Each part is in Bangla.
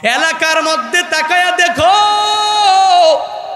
এলাকার মধ্যে তাকায়া দেখো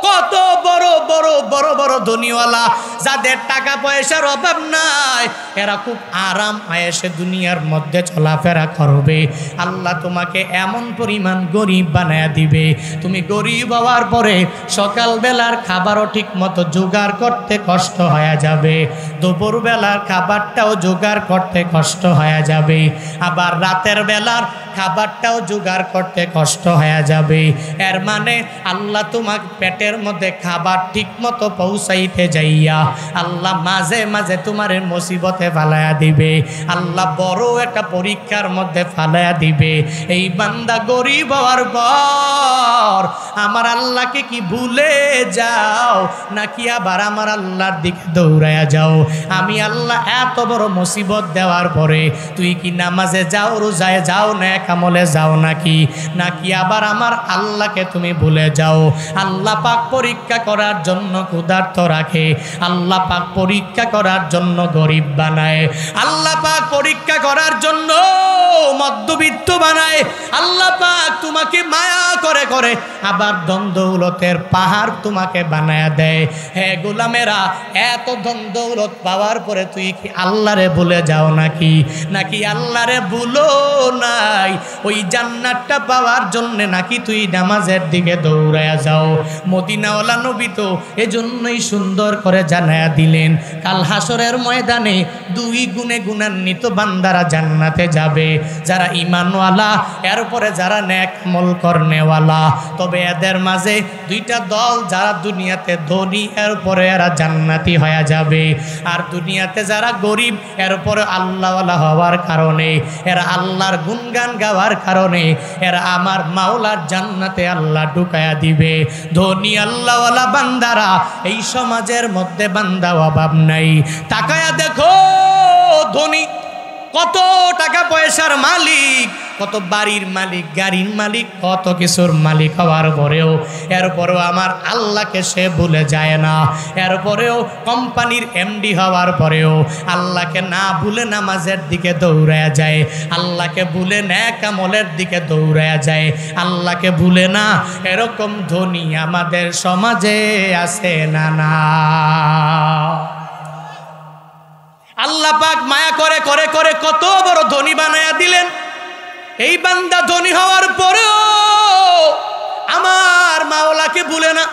কত বড় বড় বড় বড় ধনীওয়ালা, যাদের টাকা পয়সার অভাব নাই, এরা খুব আরাম আয়েশে দুনিয়ার মধ্যে চলাফেরা করবে। আল্লাহ তোমাকে এমন পরিমাণ গরিব বানায়া দিবে, তুমি গরিব হওয়ার পরে সকালবেলার খাবারও ঠিক মতো জোগাড় করতে কষ্ট হয়ে যাবে, দুপুরবেলার খাবারটাও জোগাড় করতে কষ্ট হয়ে যাবে, আবার রাতের বেলার খাবারটাও জোগাড় করতে কষ্ট হয়ে যাবে। এর মানে আল্লাহ তোমাকে পেটের মধ্যে খাবার ঠিক মতো পৌঁছাইতে যাইয়া আল্লাহ মাঝে মাঝে তোমার মুসিবতে ফালাইয়া দিবে, আল্লাহ বড় একটা পরীক্ষার মধ্যে ফালাইয়া দিবে। এই বান্দা গরিব হওয়ার পর আমার আল্লাহকে কি ভুলে যাও নাকি আবার আমার আল্লাহর দিকে দৌড়াইয়া যাও? আমি আল্লাহ এত বড় মুসিবত দেওয়ার পরে তুই কি নামাজে যাও, রোজায় যাও, নেক আমলে যাও নাকি আবার আমার আল্লাহকে তুমি ভুলে যাও? আল্লাহ পাক পরীক্ষা করার জন্য ক্ষুধার্ত রাখে, আল্লাহ পাক পরীক্ষা করার জন্য গরিব বানায়, আল্লাহ পাক পরীক্ষা করার জন্য মধ্যবিত্ত বানায়, আল্লাহ পাক তোমাকে মায়া করে করে আবার ধন দৌলতের পাহাড় তোমাকে বানায়া দেয়। হে গোলামেরা, এত ধন দৌলত পাওয়ার পরে তুই কি আল্লাহরে ভুলে যাও নাকি আল্লাহরে ভুলো নাই? ওই জান্নাতটা পাওয়ার জন্য নাকি তুই নামাজের দিকে দৌড়ায়া যাও? মদিনাওয়ালা নবী তো এজন্যই সুন্দর করে জানায়া দিলেন, কাল হাসরের ময়দানে দুই গুণে গুণান্বিত বান্দারা জান্নাতে যাবে, যারা ঈমানওয়ালা, এরপরে যারা নেক আমল করনেওয়ালা। তবে এদের মাঝে দুইটা দল, যারা দুনিয়াতে ধনী এরপরে এরা জান্নাতি হয়ে যাবে, আর দুনিয়াতে যারা গরিব এরপরে আল্লাহওয়ালা হওয়ার কারণে, এরা আল্লাহর গুণগান গাওয়ার কারণে এরা আমার মাওলার জান্নাতে আল্লাহ ঢুকায়া দিবে। ধনী আল্লাহওয়ালা বান্দারা এই সমাজের মধ্যে বান্দা অভাব নাই। তাকায়া দেখো ধনী কত টাকা পয়সার মালিক, কত বাড়ির মালিক, গাড়ির মালিক, কত কিছুর মালিক হওয়ার পরেও এরপরেও আমার আল্লাহকে সে ভুলে যায় না। এরপরেও কোম্পানির এমডি হওয়ার পরেও আল্লাহকে না ভুলে নামাজের দিকে দৌড়ায়া যায়, আল্লাহকে ভুলে নেক আমলের দিকে দৌড়ায়া যায়, আল্লাহকে ভুলে না। এরকম ধনী আমাদের সমাজে আছে না? আল্লাহ পাক মায়া করে করে করে কত বড় ধনী বানায়া দিলেন। এই বান্দা ধনী হওয়ার পরেও আমার মাওলাকে ভুলে না,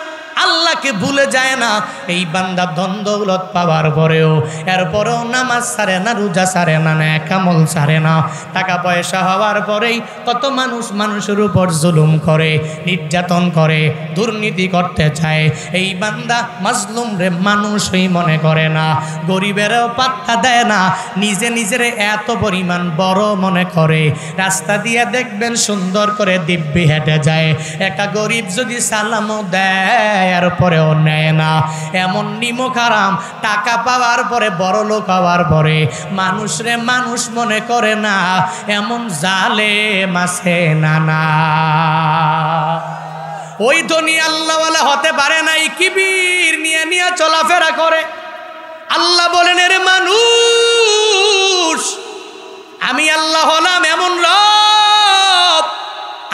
আল্লাহকে ভুলে যায় না। এই বান্দা ধন দৌলত পাওয়ার পরেও এরপরেও নামাজ ছাড়ে না, রোজা ছাড়ে না, নেক আমল ছাড়ে না। টাকা পয়সা হওয়ার পরেই কত মানুষ মানুষের উপর জুলুম করে, নির্যাতন করে, দুর্নীতি করতে চায়। এই বান্দা মাজলুম রে মানুষই মনে করে না, গরিবেরও পাত্তা দেয় না, নিজে নিজের এত পরিমাণ বড় মনে করে। রাস্তা দিয়ে দেখবেন সুন্দর করে দিব্যি হেঁটে যায়, একটা গরিব যদি সালামও দেয় এরপরেও নেয় না। এমন নিমক হারাম, টাকা পাওয়ার পরে, বড় লোক হওয়ার পরে মানুষরে মানুষ মনে করে না, এমন জালেম আছে না? ওই ধনী আল্লাহওয়ালা হতে পারে নাই, কিবির নিয়ে নিয়ে চলাফেরা করে। আল্লাহ বলেন, এর মানুষ, আমি আল্লাহ হলাম এমন রব,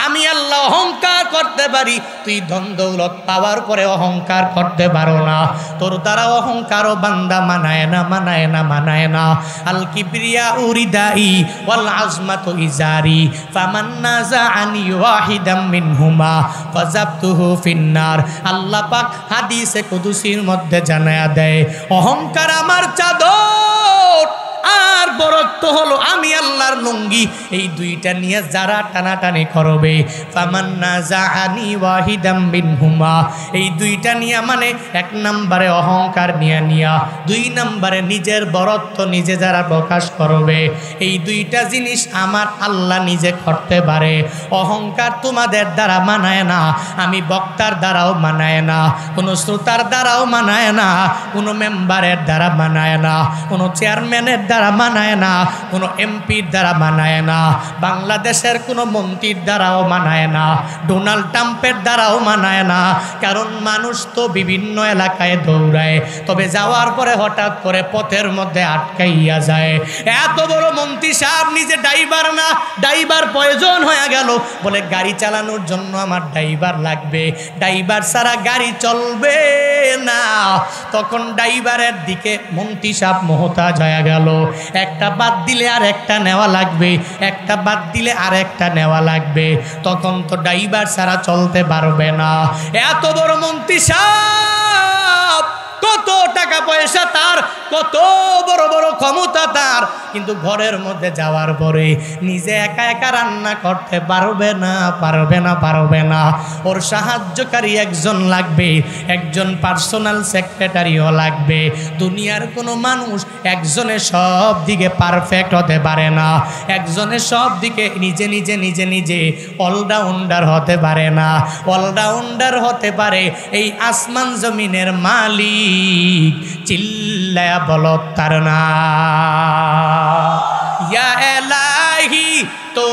আমি আল্লাহ অহংকার করতে পারি, তুই ধন দৌলত পাওয়ার পরে অহংকার করতে পারো না। তোর দ্বারা অহংকারও বান্দা মানায় না। আল কিবরিয়া উরিদাই ওয়াল আজমাতু ইজারি ফামান নাযাআনি ওয়াহিদাম মিনহুমা ফাযাবতুহু ফিন্নার। আল্লাহ পাক হাদিসে কুদসির মধ্যে জানায়া দেয়, অহংকার আমার চাদর আর বরত্ব হলো আমি আল্লাহর লুঙ্গি। এই দুইটা নিয়ে যারা টানাটানি করবে, ফামান নাযাআনি ওয়াহিদাম মিনহুমা, এই দুইটা নিয়ে মানে এক নম্বরে অহংকার নিয়া, দুই নম্বরে নিজের বরত্ব নিজে যারা প্রকাশ করবে, এই দুইটা জিনিস আমার আল্লাহ নিজে করতে পারে। অহংকার তোমাদের দ্বারা মানায় না, আমি বক্তার দ্বারাও মানায় না, কোনো শ্রোতার দ্বারাও মানায় না, কোনো মেম্বারের দ্বারা মানায় না, কোনো চেয়ারম্যানের দ্বারা মানায় না, কোনো এমপির দ্বারা মানায় না, বাংলাদেশের কোনো মন্ত্রীর দ্বারাও মানায় না, ডোনাল্ড ট্রাম্পের দ্বারাও মানায় না। কারণ মানুষ তো বিভিন্ন এলাকায় দৌড়ায়, তবে যাওয়ার পরে হঠাৎ করে পথের মধ্যে আটকাইয়া যায়। এত বড় মন্ত্রী সাহেব নিজে ড্রাইভার না, ড্রাইভার প্রয়োজন হয়ে গেল, বলে গাড়ি চালানোর জন্য আমার ড্রাইভার লাগবে, ড্রাইভার ছাড়া গাড়ি চলবে না। তখন ড্রাইভারের দিকে মন্ত্রী সাহেব মোহতাজ হয়ে গেল, একটা বাদ দিলে আর একটা নেওয়া লাগবে, একটা বাদ দিলে আর একটা নেওয়া লাগবে। তখন তো ড্রাইভার ছাড়া চলতে পারবে না। এত বড় মন্ত্রী সাহেব, কত টাকা পয়সা তার, কত বড় বড় ক্ষমতা তার, কিন্তু ঘরের মধ্যে যাওয়ার পরে নিজে একা একা রান্না করতে পারবে না, পারবে না, পারবে না। ওর সাহায্যকারী একজন লাগবে, একজন পার্সোনাল সেক্রেটারিও লাগবে। দুনিয়ার কোনো মানুষ একজনের সব দিকে পারফেক্ট হতে পারে না, একজনের সব দিকে নিজে নিজে নিজে নিজে অলরাউন্ডার হতে পারে না। অলরাউন্ডার হতে পারে এই আসমান জমিনের মালিক, চিল্লায়া বলো তার নাম। ইয়া ইলাহি তো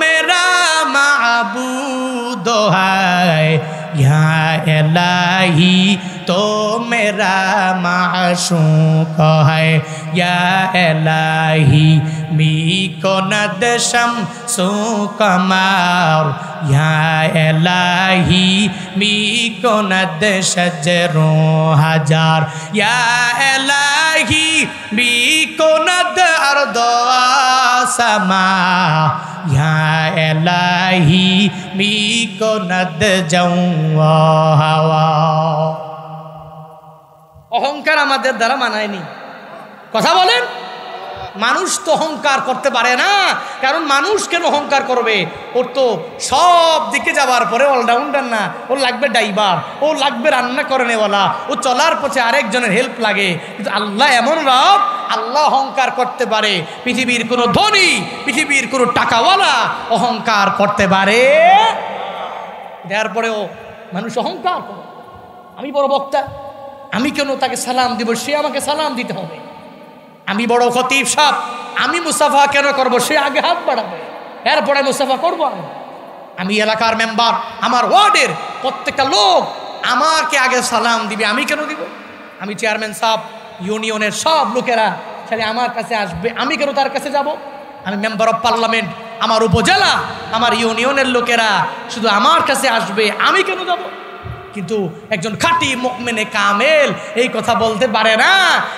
মেরা মাবুদ হায়, ইয়া ইলাহি তো মেরা মাশুক হায়, ইয়া ইলাহি মি কোনাদ শামসু কমার, ইয়া ইলাহি মি কোনাদ শাজরু হাজার, ইয়া ইলাহি মি কোনাদ আরদ সামা, ইয়া ইলাহি মি কোনাদ জাও হাওয়া। অহংকার আমাদের দ্বারা মানায়নি। কথা বলেন, মানুষ তো অহংকার করতে পারে না। কারণ মানুষ কেন অহংকার করবে? ওর তো সব দিকে যাওয়ার পরে অলরাউন্ডার না, ওর লাগবে ড্রাইভার, ও লাগবে রান্না করে নেওয়ালা, ও চলার পথে আরেকজনের হেল্প লাগে। কিন্তু আল্লাহ এমন রব, আল্লাহ অহংকার করতে পারে। পৃথিবীর কোনো ধনী, পৃথিবীর কোনো টাকাওয়ালা অহংকার করতে পারে। দেওয়ার পরেও মানুষ অহংকার করে, আমি বড় বক্তা, আমি কেন তাকে সালাম দিব, সে আমাকে সালাম দিতে হবে। আমি বড় খতিব সাহেব, আমি মুসাফা কেন করব, সে আগে হাত বাড়াবে, এরপরে মুসাফা করবো আমি। আমি এলাকার মেম্বার, আমার ওয়ার্ডের প্রত্যেকটা লোক আমাকে আগে সালাম দিবে, আমি কেন দিব? আমি চেয়ারম্যান সাহেব, ইউনিয়নের সব লোকেরা খালি আমার কাছে আসবে, আমি কেন তার কাছে যাব? আমি মেম্বার অফ পার্লামেন্ট, আমার উপজেলা, আমার ইউনিয়নের লোকেরা শুধু আমার কাছে আসবে, আমি কেন যাব? কিন্তু একজন খাঁটি মুমিনে কামেল এই কথা বলতে পারে না।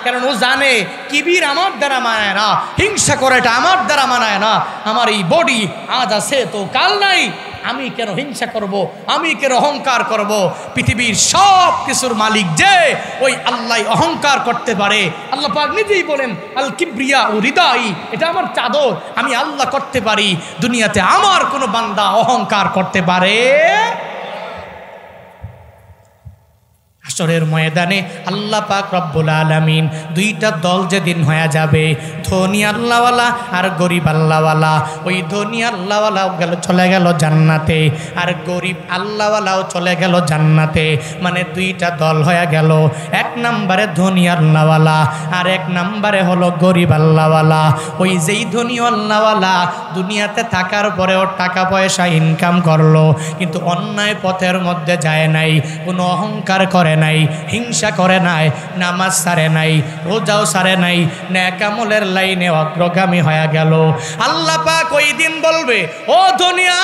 কারণ ও জানে কিবির আমার দ্বারা মানায় না, হিংসা করাটা আমার দ্বারা মানায় না। আমার এই বডি আজ আছে তো কাল নাই, আমি কেন হিংসা করব, আমি কেন অহংকার করব? পৃথিবীর সব কিছুর মালিক যে, ওই আল্লাহ অহংকার করতে পারে। আল্লাহ পাক নিজেই বলেন, আল কিবরিয়া ও হৃদয়, এটা আমার চাদর, আমি আল্লাহ করতে পারি। দুনিয়াতে আমার কোনো বান্দা অহংকার করতে পারে? হাশরের ময়দানে আল্লাহ পাক রব্বুল আলামিন দুইটা দল যেদিন হয়ে যাবে, ধনী আল্লাহওয়ালা আর গরিব আল্লাহওয়ালা। ওই ধনী আল্লাহওয়ালাও চলে গেল জান্নাতে, আর গরিব আল্লাহওয়ালাও চলে গেল জান্নাতে। মানে দুইটা দল হয়ে গেল, এক নম্বরে ধনী আল্লাহওয়ালা আর এক নম্বরে হলো গরিব আল্লাহওয়ালা। ওই যেই ধনী আল্লাহওয়ালা দুনিয়াতে থাকার পরেও টাকা পয়সা ইনকাম করলো, কিন্তু অন্যায় পথের মধ্যে যায় নাই, কোনো অহংকার করে নাই, হিংসা করে নাই, নামাজ সারে নাই, রোজাও সারে নাই, নেক আমলের লাইনে অগ্রগামী হয়ে গেল। আল্লাহ পাক ওই দিন বলবে, ও দুনিয়া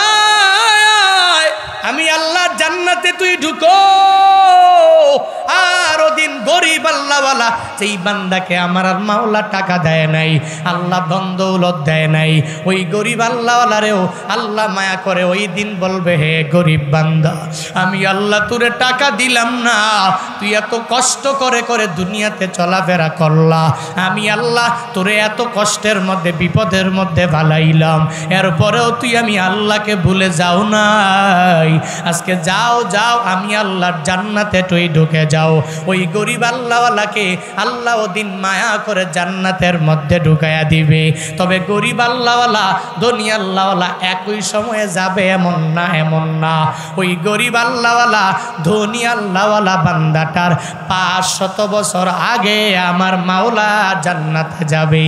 আমি আল্লাহ জান্নাতে তুই ঢুকো। আর ওদিন গরিব আল্লাহওয়ালা যেই বান্দাকে আমার মাওলা টাকা দেয় নাই, আল্লাহ ধন দৌলত দেয় নাই, ওই গরিব আল্লাহওয়ালারেও আল্লাহ মায়া করে ওই দিন বলবে, হে গরিব বান্দা, আমি আল্লাহ তোরে টাকা দিলাম না, তুই এত কষ্ট করে করে দুনিয়াতে চলাফেরা করলা, আমি আল্লাহ তোরে এত কষ্টের মধ্যে বিপদের মধ্যে ভালাইলাম, এরপরেও তুই আমি আল্লাহকে ভুলে যাও নাই। আজকে যাও যাও, আমি আল্লাহর জান্নাতে তুই ঢুকে যাও। ওই গরিব আল্লাহওয়ালাকে আল্লাহ ওদিন মায়া করে জান্নাতের মধ্যে ঢুকাইয়া দিবে। তবে গরিব আল্লাহওয়ালা ধনী আল্লাহওয়ালা একই সময়ে যাবে এমন না, এমন না। ওই গরিব আল্লাহওয়ালা ধনী আল্লাহওয়ালা বান্দাটার 500 বছর আগে আমার মাওলা জান্নাতে যাবে।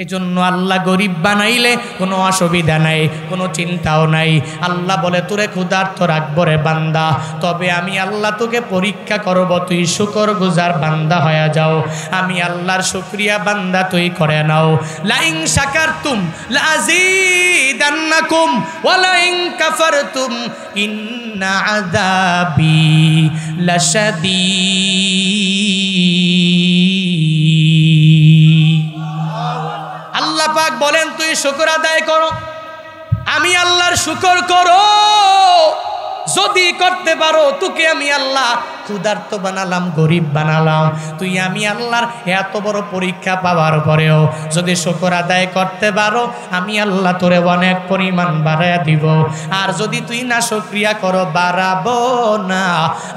এজন্য আল্লাহ গরিব বানাইলে কোনো অসুবিধা নাই, কোনো চিন্তাও নাই। আল্লাহ বলে তোরে ক্ষুধার্ত রাখবো রে বান্দা, তবে আমি আল্লাহ তোকে পরীক্ষা করব, তুই শুকরগুজার বান্দা হয়ে যাও। আমি আল্লাহর শুকরিয়া বান্দা তুই করে নাও। লাইন শাকারতুম লাযীদান্নাকুম ওয়া লাইন কাফারতুম ইন্না আযাবি লাশাদীদ। আল্লাহ পাক বলেন তুই শুকর আদায় করো, আমি আল্লাহর শুকর করো। যদি করতে পারো তোকে আমি আল্লাহ ক্ষুধার্ত বানালাম, গরিব বানালাম। তুই আমি আল্লাহর এত বড় পরীক্ষা পাওয়ার পরেও যদি শুকর আদায় করতে পারো, আমি আল্লাহ তোরে অনেক পরিমাণ বাড়াইয়া দিব। আর যদি তুই না শুকরিয়া করো, বাড়াবো না।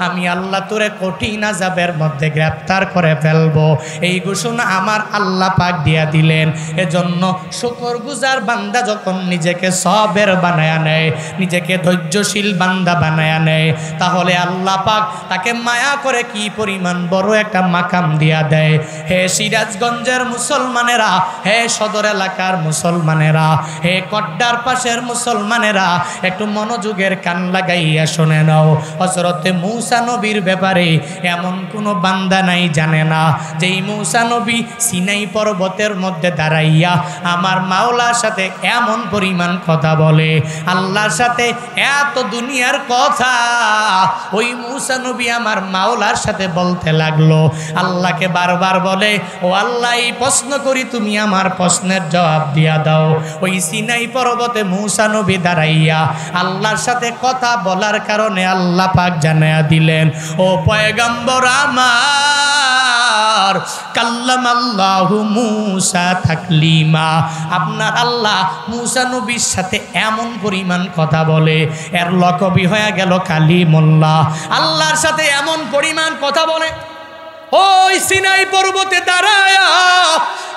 আমি আল্লাহ তোরে কঠিন আযাবের মধ্যে গ্রেফতার করে ফেলবো। এই ঘোষণা আমার আল্লাহ পাক দিয়া দিলেন। এজন্য শুকরগুজার বান্দা যখন নিজেকে সবের বানায়া নেয়, নিজেকে ধৈর্যশীল বান্দা বানায়া নেয়, তাহলে আল্লাহ পাক তাকে মায়া করে কি পরিমাণ বড় একটা মাকাম দিয়া দেয়। হে সিরাজগঞ্জের মুসলমানেরা, হে সদর এলাকার মুসলমানেরা, হে কড্ডার পাশের মুসলমানেরা, একটু মনোযোগের কান লাগাইয়া শুনে নাও। হযরতে মূসা নবীর ব্যাপারে এমন কোনো বান্দা নাই জানে না যেই মূসা নবী সিনাই পর্বতের মধ্যে দাঁড়াইয়া আমার মাওলার সাথে এমন পরিমাণ কথা বলে। আল্লাহর সাথে এত দুনিয়ার কথা ওই মূসা নবী আমার মাওলার সাথে বলতে লাগলো। আল্লাহকে বারবার বলে, ও আল্লাহ এই প্রশ্ন করি, তুমি আমার প্রশ্নের জবাব দিয়া দাও। ওই সিনাই পর্বতে মূসা নবী দাঁড়াইয়া আল্লাহর সাথে কথা বলার কারণে আল্লাহ পাক জানায়া দিলেন, ও পয়গম্বর আমার, কাল্লামাল্লাহু মূসা তাকলিমা। আপনার আল্লাহ মূসা নবীর সাথে এমন পরিমাণ কথা বলে, এর লকবি হয়ে গেল কালিমুল্লাহ। আল্লাহর সাথে এমন পরিমাণ কথা বলে, ওই সিনাই পর্বতে দাঁড়ায়া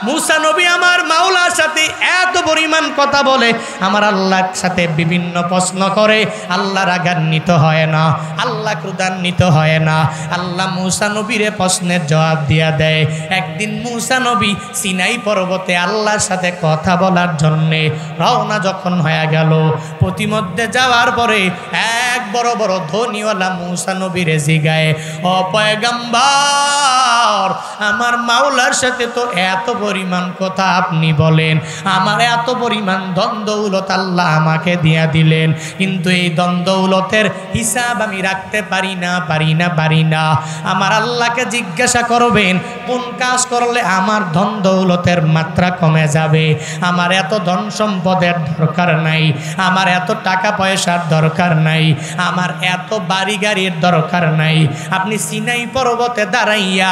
মূসা নবী আমার মাওলার সাথে এত পরিমাণ কথা বলে, আমার আল্লাহর সাথে বিভিন্ন প্রশ্ন করে। আল্লাহ রাগান্বিত হয় না, আল্লাহ ক্রোধান্বিত হয় না। আল্লাহ মূসা নবীরে প্রশ্নের জবাব দিয়া দেয়। একদিন মূসা নবী সিনাই পর্বতে আল্লাহর সাথে কথা বলার জন্যে রওনা যখন হয়ে গেল, প্রতিমধ্যে যাওয়ার পরে এক বড় বড় ধনীওয়ালা মূসা নবীরে জিগায়, ও পয়গম্বর, আমার মাওলার সাথে তো এত পরিমাণ কথা আপনি বলেন, আমার এত পরিমাণ ধন দৌলত আল্লাহ আমাকে দিয়া দিলেন, কিন্তু এই ধন দৌলতের হিসাব আমি রাখতে পারি না। আমার আল্লাহকে জিজ্ঞাসা করবেন কোন কাজ করলে আমার ধন দৌলতের মাত্রা কমে যাবে। আমার এত ধন সম্পদের দরকার নাই, আমার এত টাকা পয়সার দরকার নাই, আমার এত বাড়ি গাড়ির দরকার নাই। আপনি সিনাই পর্বতে দাঁড়াইয়া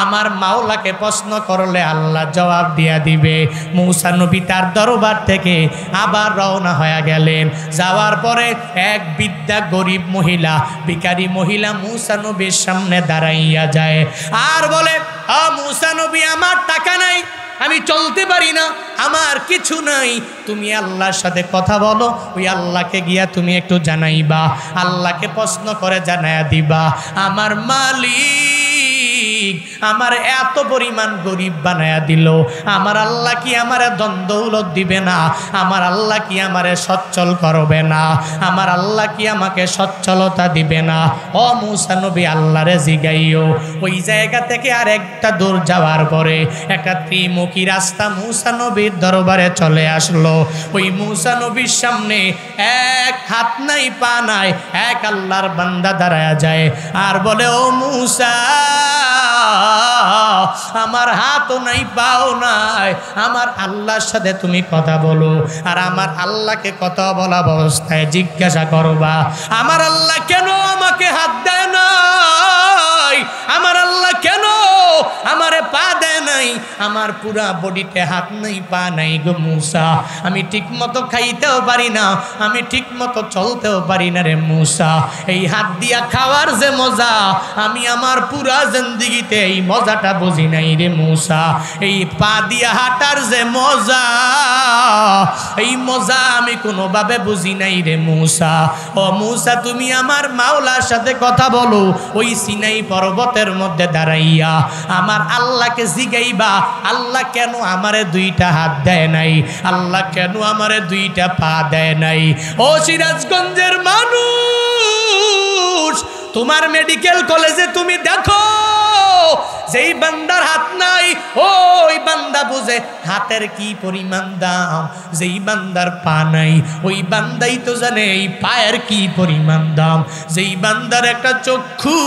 আমার মাওলাকে প্রশ্ন করলে আল্লাহ জবাব দিয়া দিবে। মূসা নবী তার দরবার থেকে আবার রওনা হয়ে গেলেন। যাওয়ার পরে এক বৃদ্ধা গরিব মহিলা, ভিখারি মহিলা মূসা নবীর সামনে দাঁড়াইয়া যায় আর বলে, মূসা নবী, আমার টাকা নাই, আমি চলতে পারি না, আমার কিছু নাই, তুমি আল্লাহর সাথে কথা বলো, ওই আল্লাহকে গিয়া তুমি একটু জানাইবা, আল্লাহকে প্রশ্ন করে জানাইয়া দিবা, আমার মালিক আমার এত পরিমাণ গরিব বানায়া দিল, আমার আল্লাহ কি আমারে ধন দৌলত দিবে না? আমার আল্লাহ কি আমারে সচ্ছল করবে না? আমার আল্লাহ কি আমাকে সচ্ছলতা দিবে না? ও মূসা নবী, আল্লাহরে জিগাইও। ওই জায়গা থেকে আর একটা দূর যাওয়ার পরে একটা ত্রিমুখী রাস্তা মূসা নবীর দরবারে চলে আসলো। ওই মূসা নবীর সামনে এক হাত নাই পা নাই এক আল্লাহর বান্দা দাঁড়ায়া যায় আর বলে, ও মূসা, আমার হাতও নাই পাও নাই, আমার আল্লাহর সাথে তুমি কথা বলো। আর আমার আল্লাহকে কথা বলা অবস্থায় জিজ্ঞাসা করবা, আমার আল্লাহ কেন আমাকে হাত দেয় নাই? আমার আল্লাহ কেন আমারে পা দেয় নাই? আমার পুরা বডিতে হাত নাই পা নাই গো মূসা, আমি ঠিক মতো খাইতেও পারি না, আমি ঠিক মতো চলতেও পারি না রে মূসা। এই হাত দিয়া খাওয়ার যে মজা, আমি আমার পুরা জিন্দেগিতে এই মজাটা বুঝি নাই রে মূসা। এই পা দিয়া হাঁটার যে মজা, এই মজা আমি কোনোভাবে বুঝি নাই রে মূসা। ও মূসা, তুমি আমার মাওলার সাথে কথা বলো, ওই সিনাই পর্বতের মধ্যে দাঁড়াইয়া আমার আল্লাহকে জিগাইবা, আল্লাহ কেন আমারে দুইটা হাত দেয় নাই, আল্লাহ কেন আমারে দুইটা পা দেয় নাই। ও সিরাজগঞ্জের মানুষ, তোমার মেডিকেল কলেজে তুমি দেখো, যেই বান্দার হাত নাই ওই বান্দা বুঝে হাতের কি পরিমাণ দাম, যেই বান্দার পা নাই ওই বান্দাই তো জানে এই পায়ের কি পরিমাণ দাম, যেই বান্দার একটা চক্ষু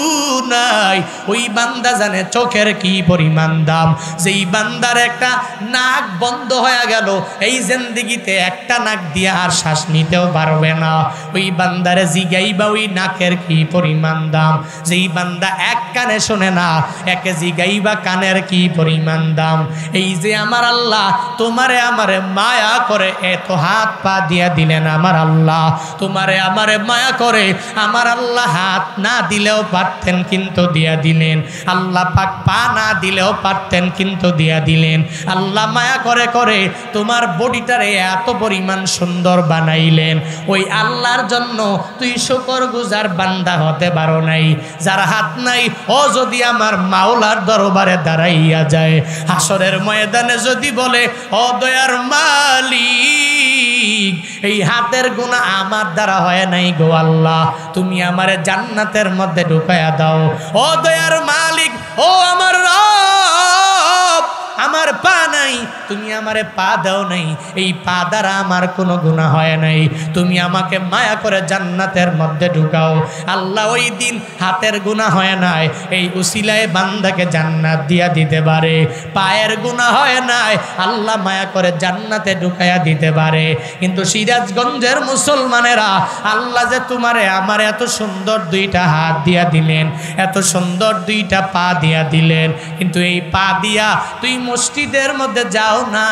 নাই ওই বান্দা জানে চোখের কি পরিমাণ দাম, যেই বান্দার একটা নাক বন্ধ হয়ে গেল, এই জিন্দেগিতে একটা নাক দিয়ে আর শ্বাস নিতেও পারবে না, ওই বান্দারে জিগাইবা ওই নাকের কি পরিমাণ দাম, যেই বান্দা এক কানে শোনে না একে জিগাইবা কানের কি পরিমাণ দাম। এই যে আমার আল্লাহ তোমারে আমারে মায়া করে এত হাত পা দিয়া দিলেন, আমার আল্লাহ তোমারে আমারে মায়া করে, আমার আল্লাহ হাত না দিলেও পারতেন কিন্তু দিয়া দিলেন, আল্লাহ পাক পা না দিলেও পারতেন কিন্তু দিয়া দিলেন। আল্লাহ মায়া করে করে তোমার বডিটারে এত পরিমাণ সুন্দর বানাইলেন, ওই আল্লাহর জন্য তুই শুকরগুজার বান্দা হতে পারো নাই। যার হাত নাই ও যদি আমার মাওলার দরবারে দাঁড়াইয়া যায়, হাসরের ময়দানে যদি বলে ও দয়ার মালিক, এই হাতের গুনাহ আমার দ্বারা হয় নাই গো আল্লাহ, তুমি আমারে জান্নাতের মধ্যে ঢুকাইয়া দাও। ও দয়ার মালিক, ও আমার রব, আমার পা নাই, তুমি আমারে পা দাও নাই, এই পা দ্বারা আমার কোনো গুনাহ হয় নাই, তুমি আমাকে মায়া করে জান্নাতের মধ্যে ঢুকাও। আল্লাহ ওই দিন হাতের গুনাহ হয় নাই, এই উসিলায় বান্দাকে জান্নাত দিয়া দিতে পারে, পায়ের গুনাহ হয় নাই, আল্লাহ মায়া করে জান্নাতে ঢুকাইয়া দিতে পারে। কিন্তু সিরাজগঞ্জের মুসলমানেরা, আল্লাহ যে তোমারে আমার এত সুন্দর দুইটা হাত দিয়া দিলেন, এত সুন্দর দুইটা পা দিয়া দিলেন, কিন্তু এই পা দিয়া তুই মসজিদের মধ্যে যাও না,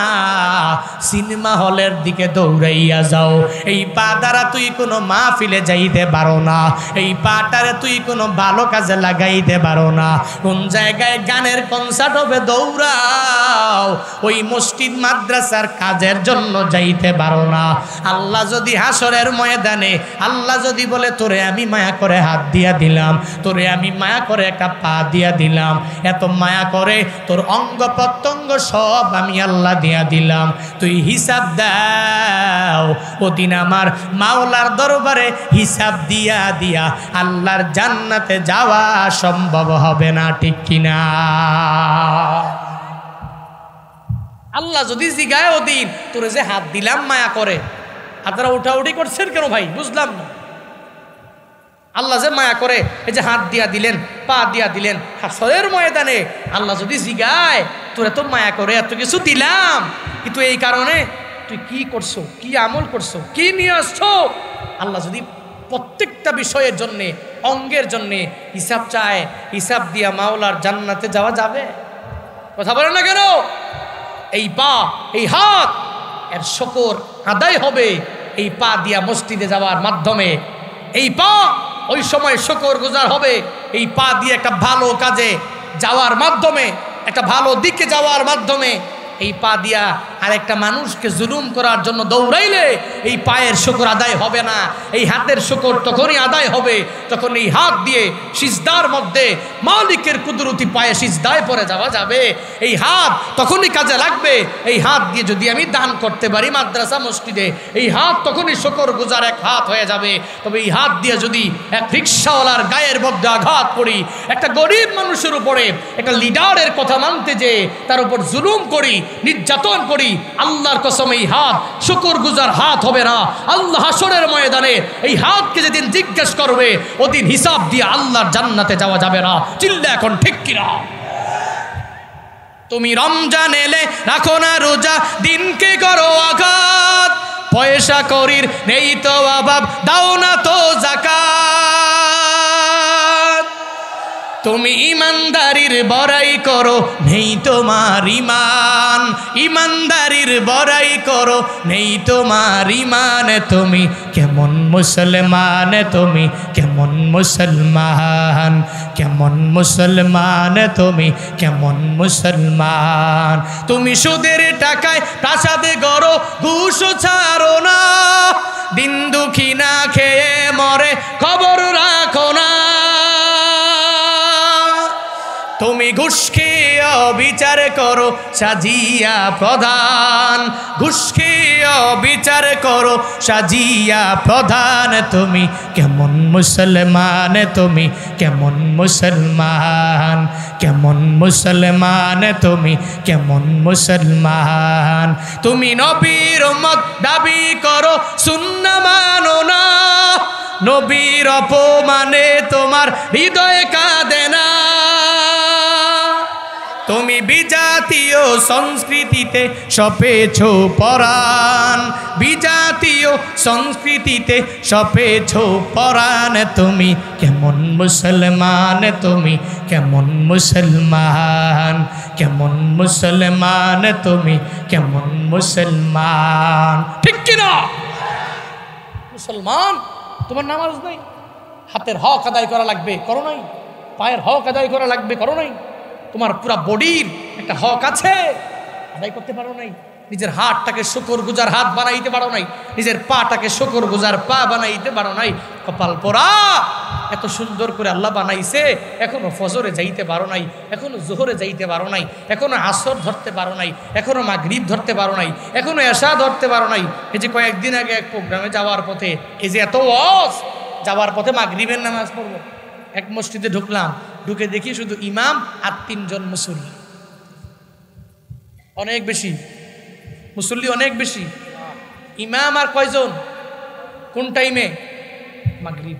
সিনেমা হলের দিকে দৌড়াইয়া যাও। এই পা দ্বারা তুই কোনো মাহফিলে যাইতে পারো না, এই পাটারে তুই কোনো ভালো কাজে লাগাইতে পারো না। কোন জায়গায় গানের কনসার্ট হবে দৌড়াও, ওই মসজিদ মাদ্রাসার কাজের জন্য যাইতে পারো না। আল্লাহ যদি হাসরের ময়দানে আল্লাহ যদি বলে তোরে আমি মায়া করে হাত দিয়া দিলাম, তোরে আমি মায়া করে একটা পা দিয়া দিলাম, এত মায়া করে তোর অঙ্গ প্রত্যঙ্গ সব আমি আল্লাহ দিয়া দিলাম, তুই হিসাব দাও। ওদিন আমার মাওলার দরবারে হিসাব দিয়া দিয়া আল্লাহর জান্নাতে যাওয়া সম্ভব হবে না, ঠিক কিনা? আল্লাহ যদি জিগায় ওদিন তোরে যে হাত দিলাম মায়া করে, আপনারা উঠাউঠি করছেন কেন ভাই? বুঝলাম না। আল্লাহ যে মায়া করে, এই যে হাত দিয়া দিলেন, পা দিয়া দিলেন, হাসরের ময়দানে আল্লাহ যদি জিগায় তোরে তো মায়া করে এত কিছু দিলাম, কিন্তু এই কারণে তুই কি করছো, কি আমল করছো, কি নিয়ে আসছো, আল্লাহ যদি প্রত্যেকটা বিষয়ের জন্যে, অঙ্গের জন্যে হিসাব চায়, হিসাব দিয়া মাওলার জান্নাতে যাওয়া যাবে? কথা বলেন না কেন? এই পা, এই হাত, এর শুকর আদায় হবে এই পা দিয়া মসজিদে যাওয়ার মাধ্যমে। এই পা ওই সময় শুকর গুজার হবে এই পা দিয়ে একটা ভালো কাজে যাওয়ার মাধ্যমে, একটা ভালো দিকে যাওয়ার মাধ্যমে। এই পা দিয়া আরেকটা মানুষকে জুলুম করার জন্য দৌড়াইলে এই পায়ের শুকর আদায় হবে না। এই হাতের শুকর তখনই আদায় হবে যখন এই হাত দিয়ে সিজদার মধ্যে মালিকের কুদরতি পায়ে সিজদায় পড়ে যাওয়া যাবে। এই হাত তখনই কাজে লাগবে। এই হাত দিয়ে যদি আমি দান করতে পারি মাদ্রাসা মসজিদে, এই হাত তখনই শুকর গুজার এক হাত হয়ে যাবে। তবে এই হাত দিয়ে যদি এক রিক্সাওয়ালার গায়ের মধ্যে আঘাত করি, একটা গরিব মানুষের উপরে, একটা লিডারের কথা মানতে যে তার উপর জুলুম করি, নির্যাতন করি, আল্লাহর কসম এই হাত শুকর গুজার হাত হবে না। আল্লাহ হাসরের ময়দানে এই হাতকে যেদিন জিজ্ঞেস করবে ওদিন হিসাব দিয়ে আল্লাহর জান্নাতে যাওয়া যাবে না। চিল্লা এখন ঠিক কিনা? তুমি রমজান এলে রাখো না রোজা, দিনকে করো আঘাত, পয়সা করির নেই তো অভাব, দাও না তো যাকাত। তুমি ইমানদারির বড়াই করো নেই তোমার ইমান, ইমানদারির বড়াই করো নেই তোমার ইমান, তুমি কেমন মুসলমান, তুমি কেমন মুসলমান, কেমন মুসলমান, তুমি কেমন মুসলমান। তুমি সুদের টাকায় প্রাসাদে গড়ো, ঘুষ ছাড়ো না, দিন দুঃখী না খেয়ে মরে খবর রাখো না। তুমি ঘুষ খেয়ে বিচার করো সাজিয়া প্রধান, ঘুষ খেয়ে বিচার করো সাজিয়া প্রধান, তুমি কেমন মুসলমান, তুমি কেমন মুসলমান, কেমন মুসলমান, তুমি কেমন মুসলমান। তুমি নবীর উম্মত দাবি করো সুন্নাহ মানো না, নবীর অপমানে তোমার হৃদয় কাঁদে না। তুমি বিজাতীয় সংস্কৃতিতে সপেছ পরাণ, বিজাতীয় সংস্কৃতিতে সপেছ পরাণ, তুমি কেমন মুসলমান, তুমি কেমন মুসলমান, কেমন মুসলমান, তুমি কেমন মুসলমান। ঠিক কিনা? মুসলমান তোমার নামাজ নাই, হাতের হক আদায় করা লাগবে, করো নাই, পায়ের হক আদায় করা লাগবে, করো নাই, তোমার পুরা বডির একটা হক আছে, আদায় করতে পারো নাই, নিজের হাতটাকে শুকর গুজার হাত বানাইতে পারো নাই, নিজের পাটাকে শুকর গুজার পা বানাইতে পারো নাই। কপাল পোড়া, এত সুন্দর করে আল্লাহ বানাইছে, এখনো ফজরে যাইতে পারো নাই, এখনো জোহরে যাইতে পারো নাই, এখনো আসর ধরতে পারো নাই, এখনো মাগরিব ধরতে পারো নাই, এখনো এশা ধরতে পারো নাই। এই যে কয়েকদিন আগে এক প্রোগ্রামে যাওয়ার পথে, এই যে এত ওয়াজ, যাওয়ার পথে মাগরিবের নামাজ পড়বো, এক মসজিদে ঢুকলাম, ঢুকে দেখি শুধু ইমাম আর 3 জন মুসল্লি, অনেক বেশি মুসল্লি, অনেক বেশি। ইমাম আর কয়জন? কোন টাইমে? মাগরিব।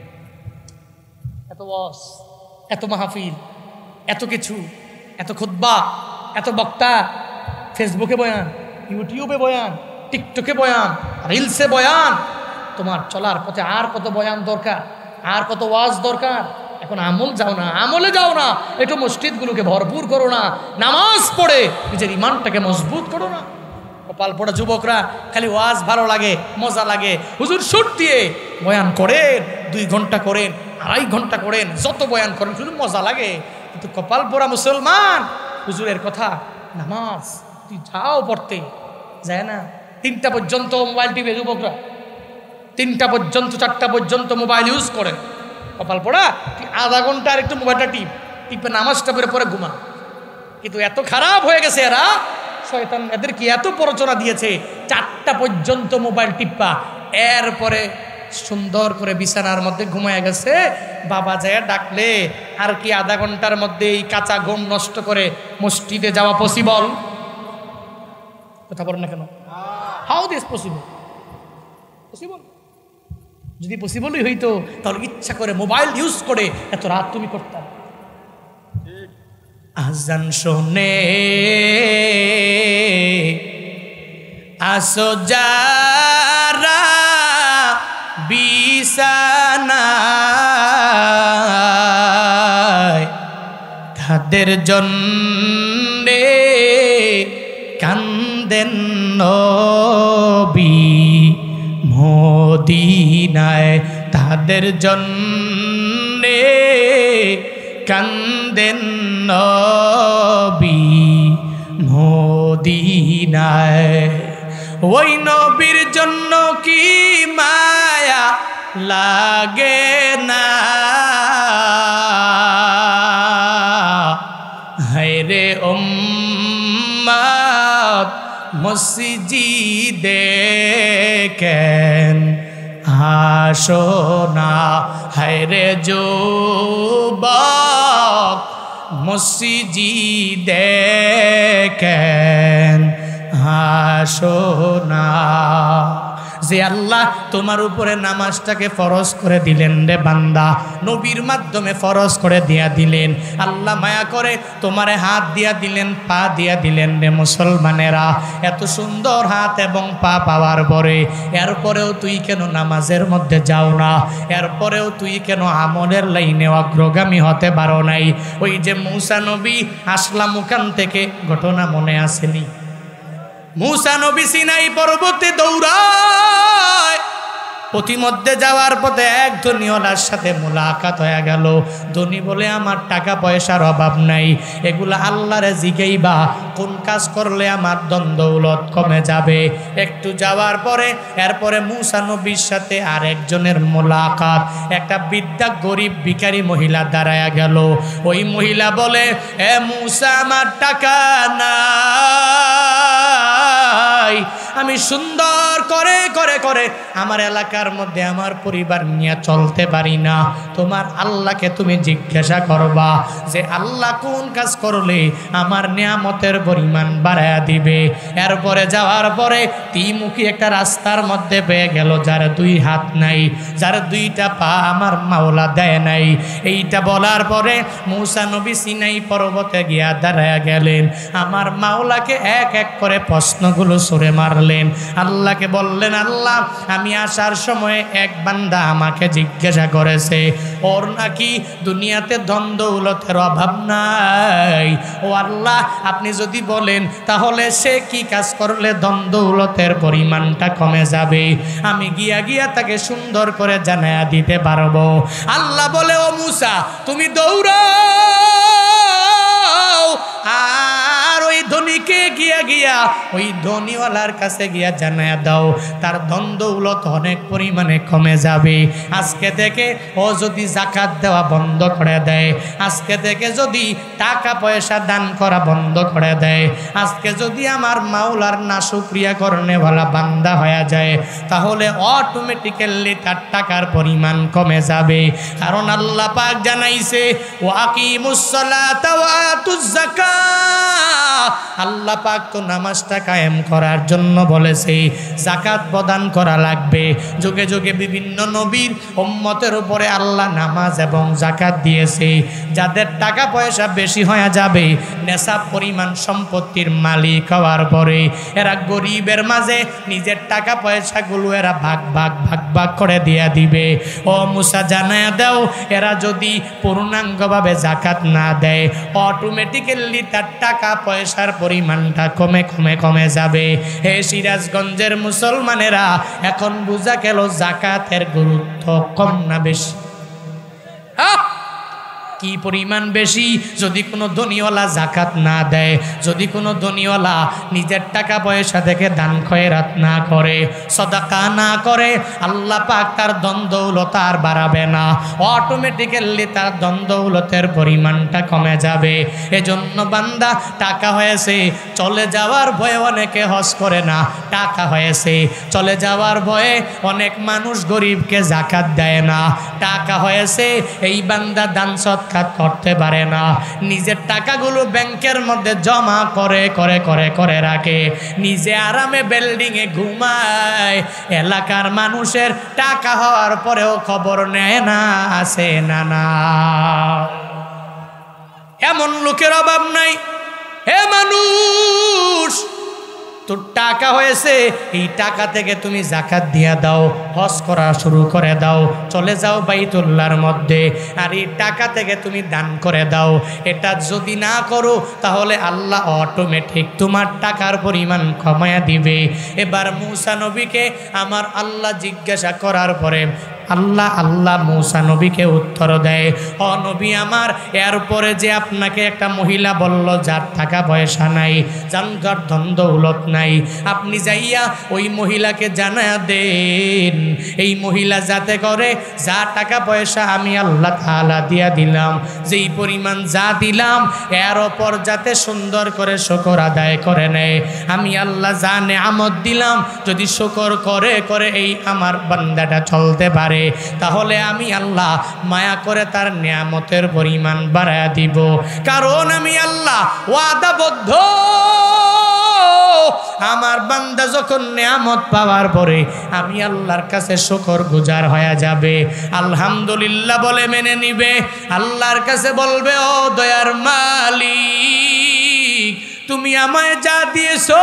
এত ওয়াজ, এত মাহফিল, এত কিছু, এত খুতবা, এত বক্তা, ফেসবুকে বয়ান, ইউটিউবে বয়ান, টিকটকে বয়ান, রিলসে বয়ান। তোমার চলার পথে আর কত বয়ান দরকার, আর কত ওয়াজ দরকার। এখন আমল যাও না, আমলে যাও না, একটু মসজিদগুলোকে ভরপুর করো না, নামাজ পড়ে নিজের ইমানটাকে মজবুত করো না। কপাল পড়া যুবকরা খালি ওয়াজ ভালো লাগে, মজা লাগে, হুজুর সুর দিয়ে বয়ান করেন, 2 ঘন্টা করেন, 2.5 ঘন্টা করেন, যত বয়ান করেন শুধু মজা লাগে। কিন্তু কপাল পড়া মুসলমান, হুজুরের কথা, নামাজ তুই যাও পড়তে, যায় না। 3টা পর্যন্ত মোবাইল টিপে যুবকরা, 3টা পর্যন্ত 4টা পর্যন্ত মোবাইল ইউজ করে। কপাল পড়া, তুই আধা ঘন্টা আর একটু মোবাইলটা টিপে নামাজটা পরে ঘুমা। কিন্তু এত খারাপ হয়ে গেছে এরা, শয়তান এদেরকে এত প্ররোচনা দিয়েছে, 4টা পর্যন্ত মোবাইল টিপা, এরপরে সুন্দর করে বিছানার মধ্যে ঘুমায় গেছে। বাবা যায় ডাকলে আর কি আধা ঘন্টার মধ্যে এই কাঁচা ঘুম নষ্ট করে মসজিদে যাওয়া পসিবল? কথা বলেন না কেন? How this possible? পসিবল? যদি পসিবলই হইতো তাহলে ইচ্ছা করে মোবাইল ইউজ করে এত রাত তুমি করতাম। আজান শোনে আসো যারা বিছানায়, তাদের জন্যে কান্দেন নবী মদিনায়, তাদের জন্যে কান্দেন নবী মদিনায়। ওই নবীর জন্য কি মায়া লাগে না, হায়রে উম্মত মসজিদে কেন আসো না, হায়রে যুবক মসজিদে কেন আসো না। যে আল্লাহ তোমার উপরে নামাজটাকে ফরজ করে দিলেন রে বান্দা, নবীর মাধ্যমে ফরজ করে দিয়া দিলেন। আল্লাহ মায়া করে তোমারে হাত দিয়া দিলেন, পা দিয়া দিলেন রে মুসলমানেরা। এত সুন্দর হাত এবং পা পাওয়ার পরে এরপরেও তুই কেন নামাজের মধ্যে যাও না? এরপরেও তুই কেন আমলের লাইনে অগ্রগামী হতে পারো নাই? ওই যে মূসা নবী আসলাম ওখান থেকে, ঘটনা মনে আসেনি? মূসা নবী সিনাই পর্বতে দৌড়ায়, পথিমধ্যে যাওয়ার পথে এক ধনীওয়ালার সাথে মোলাকাত হয়ে গেল। ধনী বলে আমার টাকা পয়সার অভাব নাই, এগুলা আল্লাহরে জিগাইবা কোন কাজ করলে আমার ধন দৌলত কমে যাবে। একটু যাওয়ার পরে এরপরে মূসা নবীর সাথে আর একজনের মোলাকাত। একটা বৃদ্ধা গরিব ভিখারি মহিলা দাঁড়ায়া গেল। ওই মহিলা বলে, এ মূসা আমার টাকা নাই, আমি সুন্দর করে করে করে আমার এলাকার মধ্যে আমার পরিবার নিয়ে চলতে পারি না। তোমার আল্লাহকে তুমি জিজ্ঞাসা করবা যে আল্লাহ কোন কাজ করলে আমার নিয়ামতের পরিমাণ বাড়ায়া দিবে। এরপরে যাওয়ার পরে ত্রিমুখী একটা রাস্তার মধ্যে পেয়ে গেল, যার দুই হাত নাই, যার দুইটা পা আমার মাওলা দেয় নাই। এইটা বলার পরে মূসা নবী সিনাই পর্বতে গিয়া দাঁড়ায়া গেলেন। আমার মাওলাকে এক এক করে প্রশ্নগুলো ছুড়ে মারলেন। আল্লাহকে বললেন, আল্লাহ আমি আসার সময় এক বান্দা আমাকে জিজ্ঞাসা করেছে ওর নাকি দুনিয়াতে ধন দৌলতের অভাব নাই। ও আল্লাহ আপনি যদি বলেন তাহলে সে কি কাজ করলে ধন দৌলতের পরিমাণটা কমে যাবে, আমি গিয়া গিয়া তাকে সুন্দর করে জানায়া দিতে পারবো। আল্লাহ বলে, ও মূসা তুমি দৌড়াও আর ওই ধনীকে গিয়া গিয়া ওই ধনীওয়ালার কাছে গিয়া জানায়া দাও তার ধন দৌলত অনেক পরিমাণে কমে যাবে। আজকে থেকে ও যদি যাকাত দেওয়া বন্ধ করে দেয়, আজকে থেকে যদি টাকা পয়সা দান করা বন্ধ করে দেয়, আজকে যদি আমার মাওলার নাশুকরিয়া করনেওয়ালা বান্দা হয়ে যায়, তাহলে অটোমেটিক্যালি তার টাকার পরিমাণ কমে যাবে। কারণ আল্লাহ পাক জানাইছে, ওয়াকিমুস সালাতা ওয়া আতুজ যাকাত। আল্লাহ পাক তো নামাজটা কায়েম করার জন্য বলেছে, যাকাত প্রদান করা লাগবে। যুগে যুগে বিভিন্ন নবীর উম্মতের উপরে আল্লাহ নামাজ এবং যাকাত দিয়েছে। যাদের টাকা পয়সা বেশি হয়ে যাবে, নেশাব পরিমাণ সম্পত্তির মালিক হওয়ার পরে এরা গরিবের মাঝে নিজের টাকা পয়সাগুলো এরা ভাগ ভাগ ভাগ ভাগ করে দিয়ে দিবে। ও মূসা জানায়া দাও, এরা যদি পূর্ণাঙ্গভাবে যাকাত না দেয়, অটোমেটিক্যালি তার টাকা পয়সার পরিমাণটা কমে কমে কমে যাবে। হে সিরাজগঞ্জের মুসলমানেরা, এখন বুঝা গেল যাকাতের গুরুত্ব কম না বেশি? কি পরিমাণ বেশি? যদি কোনো ধনীওয়ালা যাকাত না দেয়, যদি কোনো ধনীওয়ালা নিজের টাকা পয়সা থেকে দান খয়রাত না করে, সদাকা না করে, আল্লাহ পাক তার ধন দৌলত আর বাড়াবে না, অটোমেটিক্যালি তার ধন দৌলতের পরিমাণটা কমে যাবে। এজন্য বান্দা টাকা হয়েছে চলে যাওয়ার ভয়ে অনেকে হজ করে না, টাকা হয়েছে চলে যাওয়ার ভয়ে অনেক মানুষ গরিবকে যাকাত দেয় না, টাকা হয়েছে এই বান্দা দান সৎকার করতে পারে না। নিজের টাকাগুলো ব্যাংকের মধ্যে জমা করে করে করে করে রাখে, নিজে আরামে বিল্ডিংয়ে ঘুমায়, এলাকার মানুষের টাকা হওয়ার পরেও খবর নেয় না, আছে না না। এমন লোকের অভাব নাই। হে মানুষ, তোর টাকা হয়েছে, এই টাকা থেকে তুমি যাকাত দিয়া দাও, হজ করা শুরু করে দাও, চলে যাও বাইতুল্লাহর মধ্যে, আর এই টাকা থেকে তুমি দান করে দাও। এটা যদি না করো তাহলে আল্লাহ অটোমেটিক তোমার টাকার পরিমাণ কমায়া দিবে। এবার মূসা নবীকে আমার আল্লাহ জিজ্ঞাসা করার পরে আল্লাহ মূসা নবীকে উত্তর দেয়, ও নবী আমার, এরপরে যে আপনাকে একটা মহিলা বলল যার টাকা পয়সা নাই, যার ধন দৌলত নাই, আপনি যাইয়া ওই মহিলাকে জানায়া দেন এই মহিলা যাতে করে যা টাকা পয়সা আমি আল্লাহ তাআলা দিয়া দিলাম, যেই পরিমাণ যা দিলাম এর ওপর যাতে সুন্দর করে শুকর আদায় করে নেয়। আমি আল্লাহ যা নেয়ামত দিলাম যদি শুকর করে করে এই আমার বান্দাটা চলতে পারে, করে, তাহলে আমি আল্লাহ মায়া করে তার নিয়ামতের পরিমাণ বাড়ায়া দিব। কারণ আমি আল্লাহ ওয়াদাবদ্ধ, আমার বান্দা যখন নিয়ামত পাওয়ার পরে আমি আল্লাহর কাছে শুকর গুজার হয়ে যাবে, আলহামদুলিল্লাহ বলে মেনে নিবে, আল্লাহর কাছে বলবে ও দয়ার মালিক তুমি আমায় যা দিয়েছো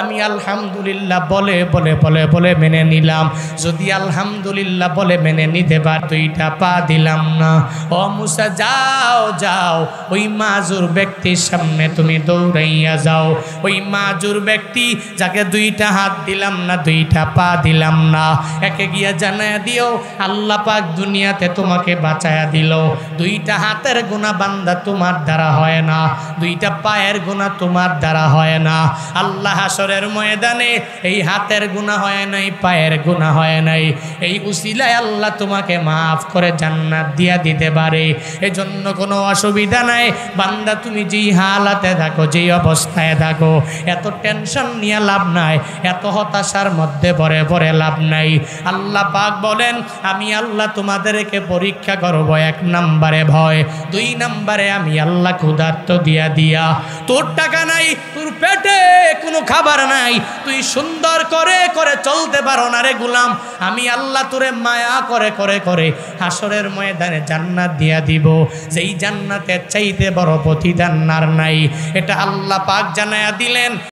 আমি আলহামদুলিল্লাহ বলে বলে বলে বলে মেনে নিলাম। যদি আলহামদুলিল্লাহ বলে মেনে নিতে পার, দুইটা পা দিলাম না, ও মুসা যাও যাও ওই মাজুর ব্যক্তির সামনে তুমি দৌড়াইয়া যাও। ওই মাজুর ব্যক্তি যাকে দুইটা হাত দিলাম না, দুইটা পা দিলাম না, একে গিয়া জানায়া দিও আল্লাহ পাক দুনিয়াতে তোমাকে বাঁচায়া দিল। দুইটা হাতের গুনাহ বান্দা তোমার দ্বারা হয় না, দুইটা পায়ের গুনাহ তোমার দ্বারা হয় না। আল্লাহ হাসরের ময়দানে এই হাতের গুনাহ হয় নাই, পায়ের গুনাহ হয় নাই, এই উসিলায় আল্লাহ তোমাকে মাফ করে জান্নাত দিয়া দিতে পারে। এজন্য কোনো অসুবিধা নাই বান্দা, তুমি যেই হালাতে থাকো, যেই অবস্থায় থাকো, এত টেনশন নিয়ে লাভ নাই, এত হতাশার মধ্যে পড়ে পড়ে লাভ নাই। আল্লাহ পাক বলেন আমি আল্লাহ তোমাদেরকে পরীক্ষা করব, 1 নম্বরে ভয়, 2 নম্বরে আমি আল্লাহ ক্ষুধার্ত দিয়া দিয়া, তোর টাকা নাই, তোর পেটে কোনো খাবার নাই, তুই সুন্দর করে করে চলতে পারো না রে গোলাম, আমি আল্লাহ তোরে মায়া করে করে করে হাসরের ময়দানে জান্নাত দিয়া দিব, যেই জান্নাতের চাইতে বড় প্রতিদান আর নাই। এটা আল্লাহ পাক জানায়া দিলেন।